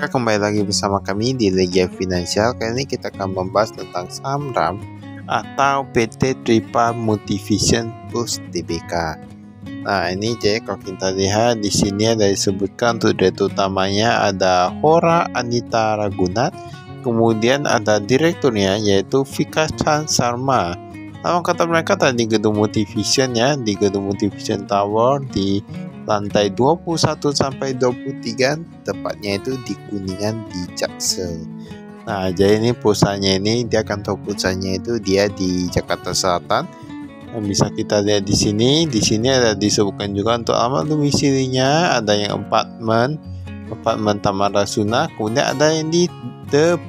Kembali lagi bersama kami di Legia Finansial. Kali ini kita akan membahas tentang saham RAM atau PT Tripa Multivision Plus Tbk. Nah, ini jadi kalau kita lihat di sini ada disebutkan untuk direktur utamanya ada Hora Anita Ragunat, kemudian ada direkturnya yaitu Vikas Chan Sharma. Nama kata mereka tadi gedung Multivision ya, di gedung Multivision Tower di lantai 21 sampai 23, tepatnya itu di Kuningan di Jaksel. Nah, jadi ini perusahaannya ini dia kantor perusahaannya itu dia di Jakarta Selatan. Yang bisa kita lihat di sini. Di sini ada disebutkan juga untuk alamat domisilinya, ada yang apartemen Taman Rasuna, kemudian ada yang di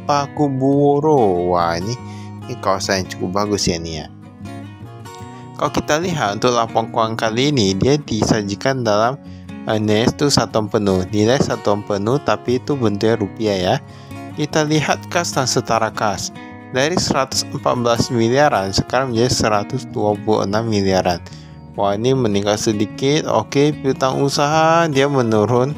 Pakubuworo. Wah, ini kawasan yang cukup bagus ya nih ya. Kalau kita lihat untuk laporan keuangan kali ini dia disajikan dalam nilai itu 1 tahun penuh, nilai 1 tahun penuh tapi itu bentuknya rupiah ya. Kita lihat kas dan setara kas dari 114 miliaran sekarang menjadi 126 miliaran. Wah, ini meningkat sedikit. Oke, piutang usaha dia menurun.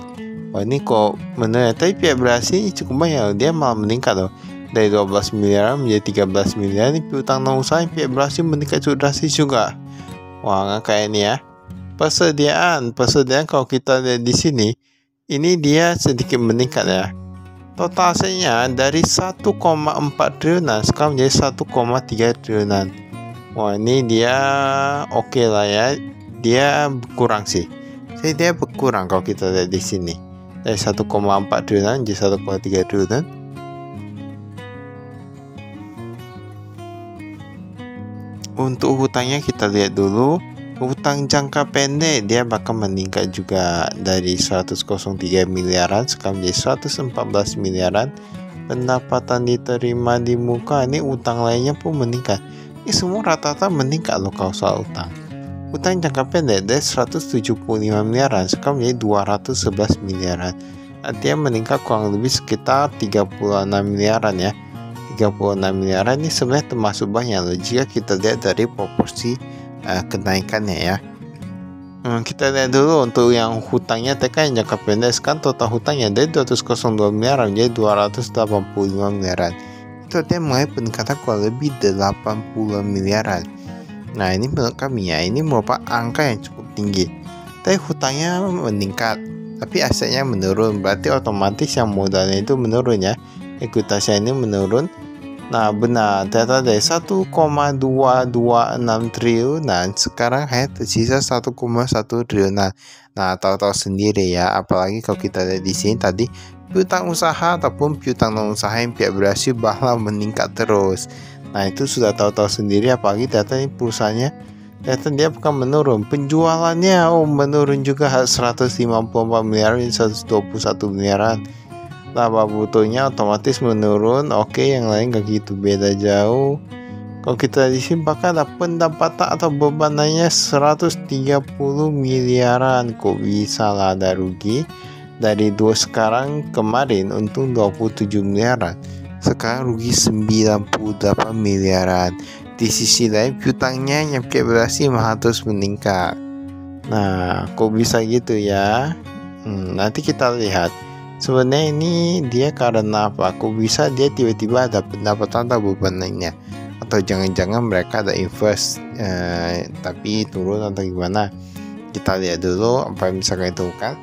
Wah, ini kok menurun, tapi pihak berhasil cukup banyak, dia malah meningkat loh. Dari 12 miliar menjadi 13 miliar. Ini piutang non usaha pihak berhasil meningkat cukup drastis juga. Wah, kayak ini ya. Persediaan kalau kita lihat di sini, ini dia sedikit meningkat ya. Total asetnya dari 1,4 triliunan sekarang menjadi 1,3 triliunan. Wah, ini dia oke lah ya. Dia berkurang sih. Jadi dia berkurang kalau kita lihat di sini. Dari 1,4 triliunan menjadi 1,3 triliunan. Untuk hutangnya kita lihat dulu. Hutang jangka pendek dia bakal meningkat juga dari 103 miliaran sekarang menjadi 114 miliaran. Pendapatan diterima di muka, ini utang lainnya pun meningkat. Ini semua rata-rata meningkat loh kalau soal utang. Hutang jangka pendek dari 175 miliaran sekarang menjadi 211 miliaran. Artinya meningkat kurang lebih sekitar 36 miliaran ya. 36 miliaran ini sebenarnya termasuk banyak loh jika kita lihat dari proporsi kenaikannya ya. Kita lihat dulu untuk yang hutangnya TK yang jangka pendek, sekarang total hutangnya dari 202 miliaran menjadi 285 miliaran. Itu artinya mulai peningkatan kurang lebih 80 miliaran. Nah, ini menurut kami ya, ini merupakan angka yang cukup tinggi. Tapi hutangnya meningkat, tapi asetnya menurun, berarti otomatis yang modalnya itu menurun ya. Ekuitasnya ini menurun. Nah, benar, data dari 1,226 triliunan sekarang hanya tersisa 1,1 triliunan. Nah, tahu-tahu sendiri ya, apalagi kalau kita lihat di sini tadi piutang usaha ataupun piutang non usaha yang pihak berhasil bahkan meningkat terus. Nah, itu sudah tahu-tahu sendiri, apalagi data ini perusahaannya data dia akan menurun. Penjualannya menurun juga 154 miliar menjadi 121 miliaran. Laba brutonya otomatis menurun. Oke, yang lain gak gitu beda jauh. Kalau kita di sini bahkan ada pendapatan atau bebanannya 130 miliaran. Kok bisa lah ada rugi dari sekarang kemarin untung 27 miliaran. Sekarang rugi 98 miliaran. Di sisi lain piutangnya yang pihak berhasil malah terus meningkat. Nah, kok bisa gitu ya? Nanti kita lihat. Sebenarnya ini dia karena apa? Kok bisa dia tiba-tiba ada pendapatan atau beban lainnya? Atau jangan-jangan mereka ada invest tapi turun atau gimana? Kita lihat dulu apa yang bisa kita temukan.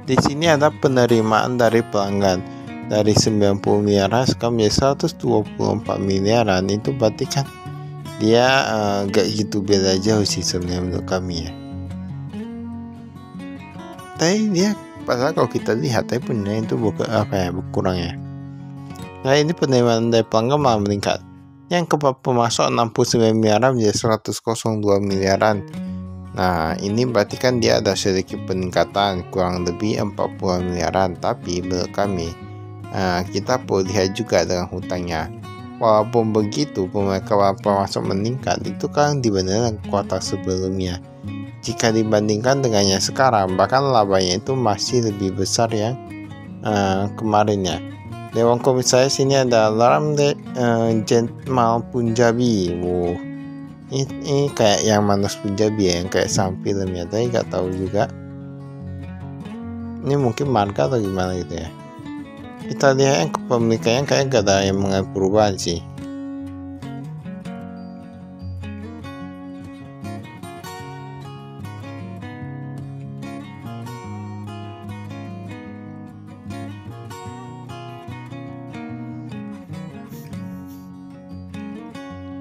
Di sini ada penerimaan dari pelanggan dari 90 miliaran sekarang menjadi 124 miliaran. Itu berarti kan dia gak gitu beda jauh sih sebenarnya menurut kami ya. Tapi dia padahal kalau kita lihat tapi penerimaan itu berkurang ya. Nah, ini penerimaan dari pelanggan malah meningkat. Yang pemasok 69 miliaran menjadi 102 miliaran. Nah, ini berarti kan dia ada sedikit peningkatan kurang lebih 40 miliaran. Tapi menurut kami kita perlu lihat juga dengan hutangnya. Walaupun begitu pemasok meningkat itu kan dibandingkan kuartal sebelumnya. Jika dibandingkan dengan yang sekarang, bahkan labanya itu masih lebih besar yang kemarinnya. Dewan Komisaris sini ada Laram Jentmal Punjabi. Ini kayak yang Manos Punjabi ya, yang kayak sam filmnya, tapi gak tahu juga. Ini mungkin marga atau gimana gitu ya. Kita lihat yang kepemilikannya kayak gak ada yang mengalami perubahan sih.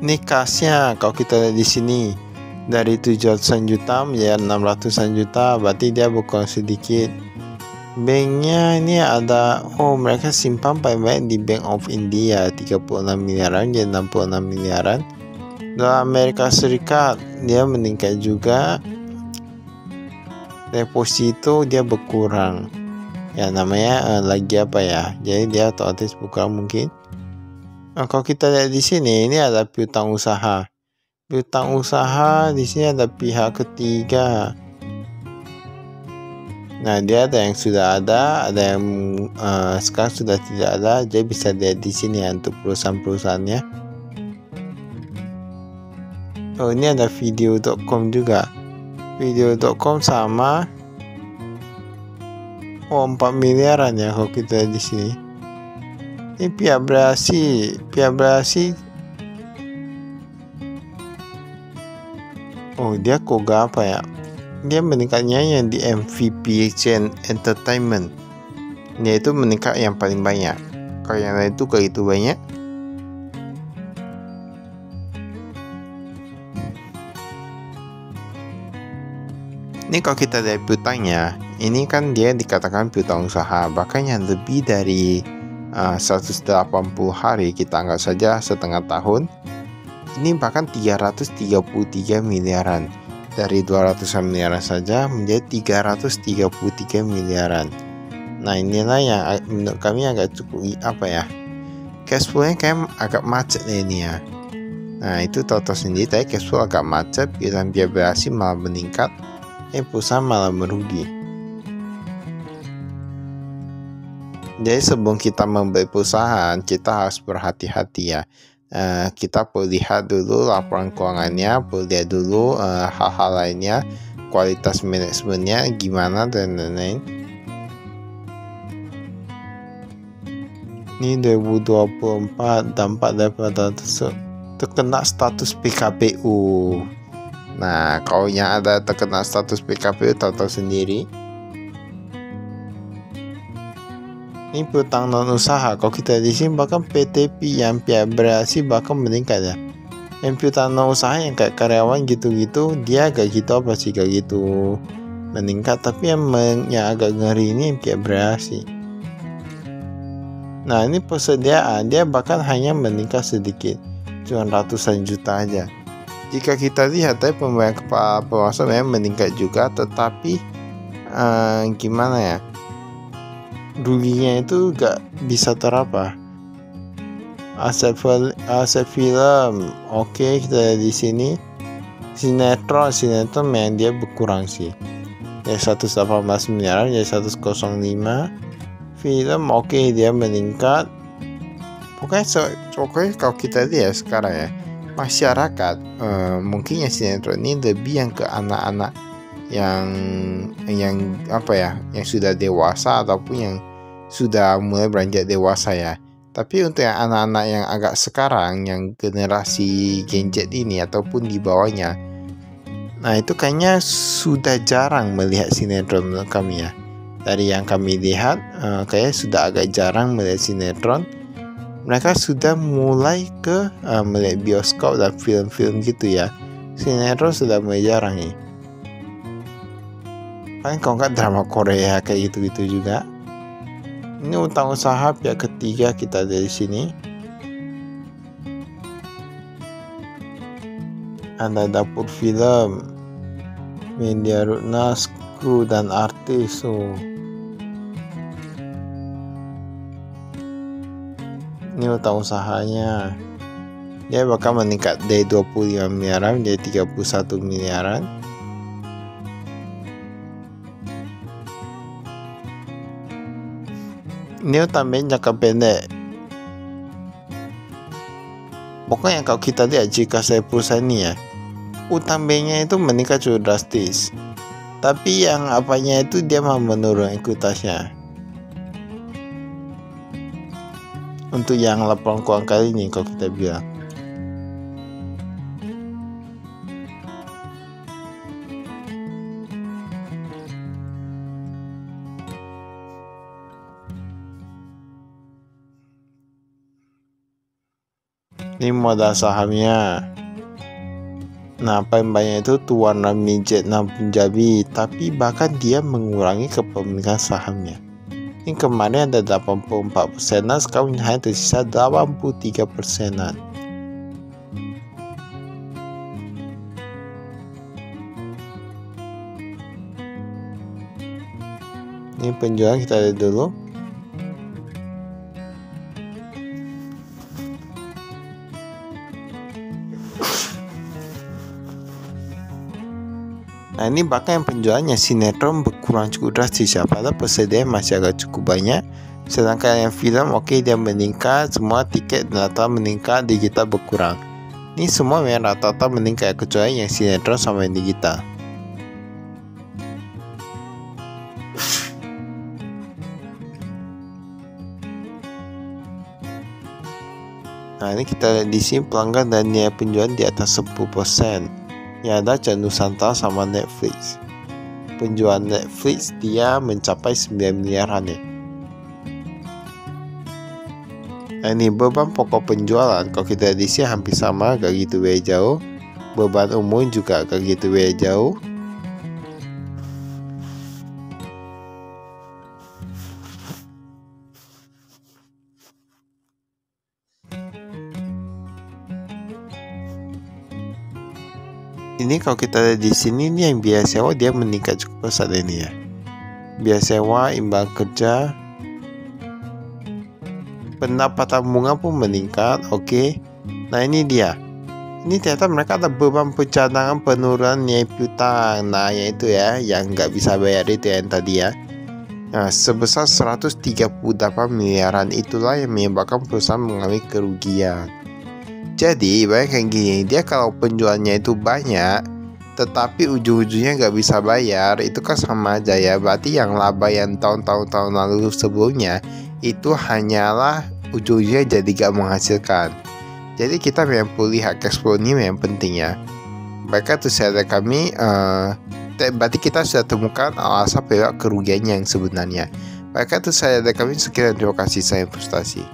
Ini kasnya kalau kita lihat di sini dari 700-an juta menjadi 600-an juta, berarti dia berkurang sedikit. Banknya ini ada, mereka simpan paling banyak di Bank of India 36 miliaran jadi 66 miliaran. Dalam Amerika Serikat dia meningkat juga, deposito dia berkurang. Ya namanya lagi apa ya? Jadi dia otomatis berkurang mungkin. Kalau kita lihat di sini, ini ada piutang usaha. Piutang usaha di sini ada pihak ketiga. Nah, dia ada yang sudah ada yang sekarang sudah tidak ada. Jadi bisa lihat di sini ya, untuk perusahaan-perusahaannya. Ini ada video.com juga. Video.com sama 4 miliaran ya kalau kita lihat di sini. Ini pihak Brasi. Dia koga apa ya? Dia meningkatnya yang di MVP Chain Entertainment. Yaitu meningkat yang paling banyak. Kalau yang lain itu kayak itu banyak. Ini kalau kita lihat piutangnya, ini kan dia dikatakan piutang usaha. Bahkan yang lebih dari 180 hari, kita anggap saja setengah tahun, ini bahkan 333 miliaran. Dari 200 miliaran saja menjadi 333 miliaran. Nah, inilah yang menurut kami agak cukup cash flow-nya kayak agak macet ini ya. Nah, itu tahu sendiri, tapi cash flow agak macet, dan biaya berhasil malah meningkat, perusahaan malah merugi. Jadi sebelum kita membeli perusahaan, kita harus berhati-hati ya. Kita perlu lihat dulu laporan keuangannya, perlu lihat dulu hal-hal lainnya, kualitas manajemennya gimana dan lain-lain. Ini 2024 dampak daripada terkena status PKPU. Nah, kalau yang ada terkena status PKPU tahu sendiri. Ini piutang non usaha. Kalau kita di sini bahkan PTP yang pihak berhasil bahkan meningkat ya. Yang piutang non usaha yang kayak karyawan gitu-gitu, dia agak gitu gak gitu meningkat. Tapi yang agak ngeri ini yang pihak berhasil. Nah, ini persediaan dia bahkan hanya meningkat sedikit, cuma ratusan juta aja. Jika kita lihat pembayaran kepala penguasa memang meningkat juga, tetapi gimana ya? Ruginya itu gak bisa terapa. Aset film, kita lihat di sini. Sinetron yang dia berkurang sih. Dari 118 miliar jadi 105. Film dia meningkat. Pokoknya kalau kita lihat sekarang ya, masyarakat mungkin yang sinetron ini lebih yang ke anak-anak yang sudah dewasa ataupun yang sudah mulai beranjak dewasa ya. Tapi untuk yang anak-anak yang agak sekarang, yang generasi Gen Z ini ataupun di bawahnya, nah itu kayaknya sudah jarang melihat sinetron menurut kami ya. Dari yang kami lihat, kayaknya sudah agak jarang melihat sinetron. Mereka sudah mulai ke melihat bioskop dan film-film gitu ya. Sinetron sudah mulai jarang nih. Paling kalau nggak drama Korea kayak gitu-gitu juga. Ini utang usaha pihak ketiga kita dari sini. Ada dapur film, media Rutnas, kru dan artis. Ini utang usahanya. Dia bakal meningkat dari 25 miliaran menjadi 31 miliaran. Ini utang bank jangka pendek. Pokoknya kalau kita lihat jika saya perusahaan ini ya, utang banknya itu meningkat cukup drastis. Tapi yang apanya itu dia mau menurun ekuitasnya. Untuk yang laporan keuangan kali ini kalau kita bilang. Ini modal sahamnya. Nah, paling banyak itu Tuan Ramijat Punjabi, tapi bahkan dia mengurangi kepemilikan sahamnya. Ini kemarin ada 84%, sekarang hanya tersisa 83%. Ini penjualan kita lihat dulu. Nah, ini bahkan yang penjualannya sinetron berkurang cukup drastis ya, padahal persediaan masih agak cukup banyak. Sedangkan yang film dia meningkat, semua tiket rata meningkat, digital berkurang. Ini semua memang rata-rata meningkat kecuali yang sinetron sama yang digital. Nah, ini kita lihat di sini pelanggan dan nilai penjualan di atas 10%. Yang ada Channel Nusantara sama Netflix. Penjualan Netflix dia mencapai 9 miliaran ya. Nah, ini beban pokok penjualan kalau kita di sini hampir sama, gak gitu beda jauh. Beban umum juga gak gitu beda jauh. Ini kalau kita lihat di sini nih, yang biaya sewa dia meningkat cukup besar ini ya. Biaya sewa, imbal kerja, pendapatan bunga pun meningkat. Oke. Nah, ini dia. Ini ternyata mereka ada beban pencadangan penurunan nilai piutang. Nah, yaitu ya yang nggak bisa bayar itu yang tadi ya. Nah, sebesar 138 miliaran itulah yang menyebabkan perusahaan mengalami kerugian. Jadi bayangkan gini, dia kalau penjualnya itu banyak tetapi ujung-ujungnya nggak bisa bayar, itu kan sama aja ya. Berarti yang laba yang tahun-tahun lalu sebelumnya itu hanyalah ujungnya jadi gak menghasilkan. Jadi kita memang perlu lihat cash flow ini memang penting ya. Baiklah, itu saya kami berarti kita sudah temukan alasan penyebab kerugiannya yang sebenarnya. Baiklah, itu saya kami, sekian, terima kasih, saya frustasi.